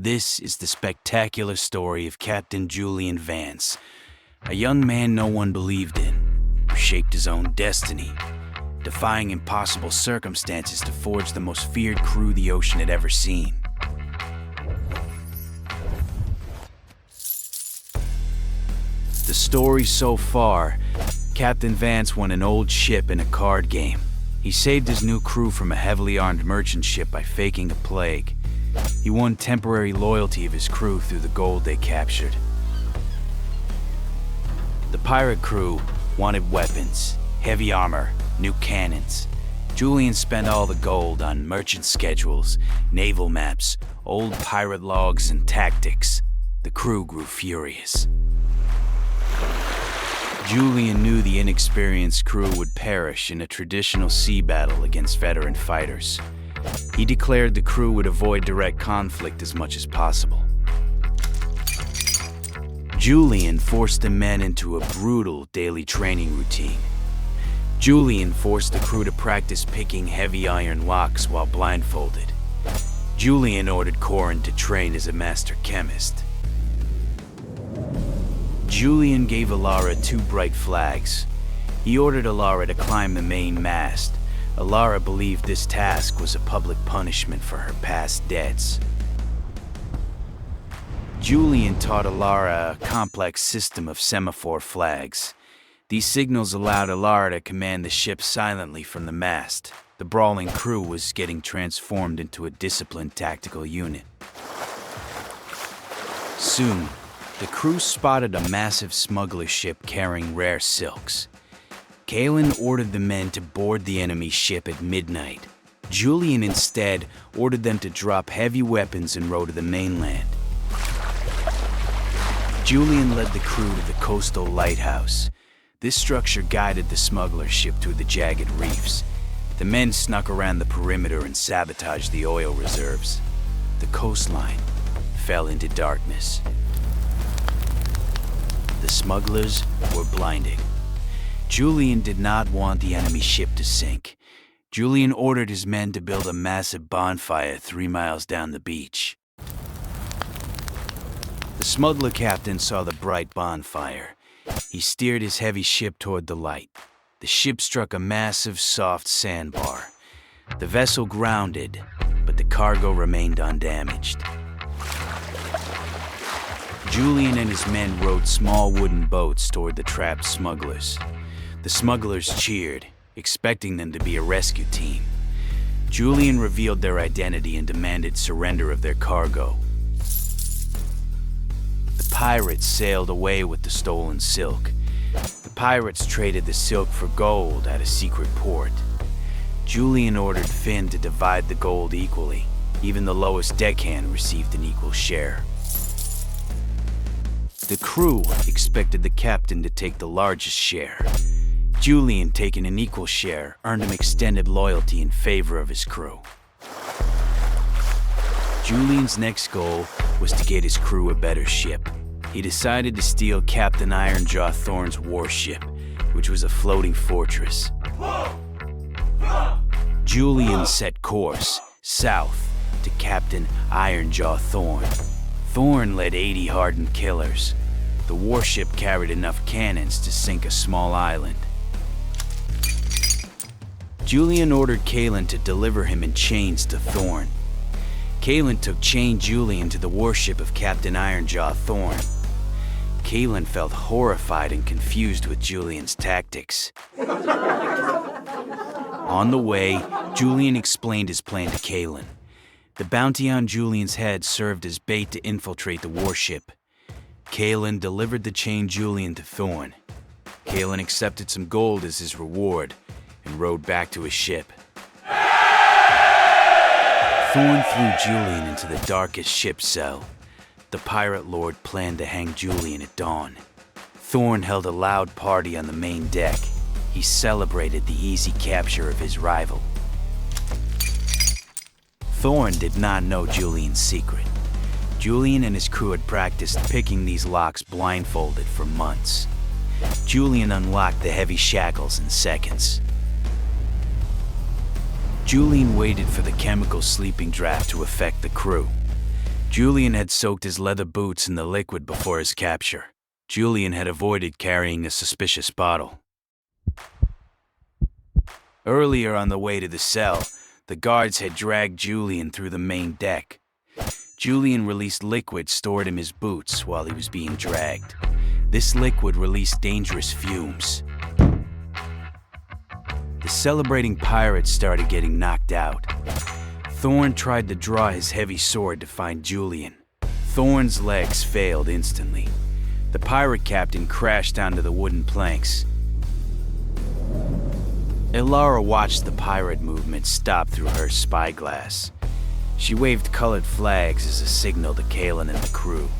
This is the spectacular story of Captain Julian Vance, a young man no one believed in, who shaped his own destiny, defying impossible circumstances to forge the most feared crew the ocean had ever seen. The story so far, Captain Vance won an old ship in a card game. He saved his new crew from a heavily armed merchant ship by faking a plague. He won temporary loyalty of his crew through the gold they captured. The pirate crew wanted weapons, heavy armor, new cannons. Julian spent all the gold on merchant schedules, naval maps, old pirate logs, and tactics. The crew grew furious. Julian knew the inexperienced crew would perish in a traditional sea battle against veteran fighters. He declared the crew would avoid direct conflict as much as possible. Julian forced the men into a brutal daily training routine. Julian forced the crew to practice picking heavy iron locks while blindfolded. Julian ordered Corin to train as a master chemist. Julian gave Alara 2 bright flags. He ordered Alara to climb the main mast. Alara believed this task was a public punishment for her past debts. Julian taught Alara a complex system of semaphore flags. These signals allowed Alara to command the ship silently from the mast. The brawling crew was getting transformed into a disciplined tactical unit. Soon, the crew spotted a massive smuggler ship carrying rare silks. Kalen ordered the men to board the enemy ship at midnight. Julian instead ordered them to drop heavy weapons and row to the mainland. Julian led the crew to the coastal lighthouse. This structure guided the smuggler ship through the jagged reefs. The men snuck around the perimeter and sabotaged the oil reserves. The coastline fell into darkness. The smugglers were blinded. Julian did not want the enemy ship to sink. Julian ordered his men to build a massive bonfire 3 miles down the beach. The smuggler captain saw the bright bonfire. He steered his heavy ship toward the light. The ship struck a massive, soft sandbar. The vessel grounded, but the cargo remained undamaged. Julian and his men rowed small wooden boats toward the trapped smugglers. The smugglers cheered, expecting them to be a rescue team. Julian revealed their identity and demanded surrender of their cargo. The pirates sailed away with the stolen silk. The pirates traded the silk for gold at a secret port. Julian ordered Finn to divide the gold equally. Even the lowest deckhand received an equal share. The crew expected the captain to take the largest share. Julian, taking an equal share, earned him extended loyalty in favor of his crew. Julian's next goal was to get his crew a better ship. He decided to steal Captain Ironjaw Thorne's warship, which was a floating fortress. Julian set course south to Captain Ironjaw Thorne. Thorne led 80 hardened killers. The warship carried enough cannons to sink a small island. Julian ordered Kalen to deliver him in chains to Thorne. Kalen took chained Julian to the warship of Captain Ironjaw Thorne. Kalen felt horrified and confused with Julian's tactics. On the way, Julian explained his plan to Kalen. The bounty on Julian's head served as bait to infiltrate the warship. Kalen delivered the chained Julian to Thorne. Kalen accepted some gold as his reward and rowed back to his ship. Thorne threw Julian into the darkest ship cell. The pirate lord planned to hang Julian at dawn. Thorne held a loud party on the main deck. He celebrated the easy capture of his rival. Thorne did not know Julian's secret. Julian and his crew had practiced picking these locks blindfolded for months. Julian unlocked the heavy shackles in seconds. Julian waited for the chemical sleeping draft to affect the crew. Julian had soaked his leather boots in the liquid before his capture. Julian had avoided carrying a suspicious bottle. Earlier on the way to the cell, the guards had dragged Julian through the main deck. Julian released liquid stored in his boots while he was being dragged. This liquid released dangerous fumes. The celebrating pirates started getting knocked out. Thorne tried to draw his heavy sword to find Julian. Thorne's legs failed instantly. The pirate captain crashed onto the wooden planks. Ilara watched the pirate movement stop through her spyglass. She waved colored flags as a signal to Kalen and the crew.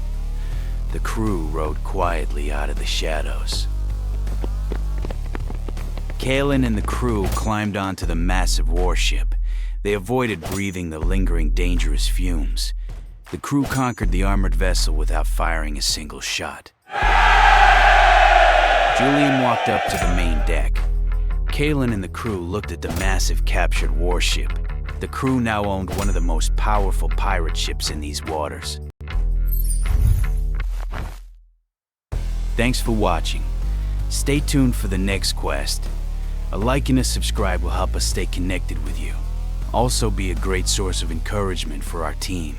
The crew rode quietly out of the shadows. Kalen and the crew climbed onto the massive warship. They avoided breathing the lingering dangerous fumes. The crew conquered the armored vessel without firing a single shot. Julian walked up to the main deck. Kalen and the crew looked at the massive captured warship. The crew now owned one of the most powerful pirate ships in these waters. Thanks for watching. Stay tuned for the next quest. A like and a subscribe will help us stay connected with you. Also be a great source of encouragement for our team.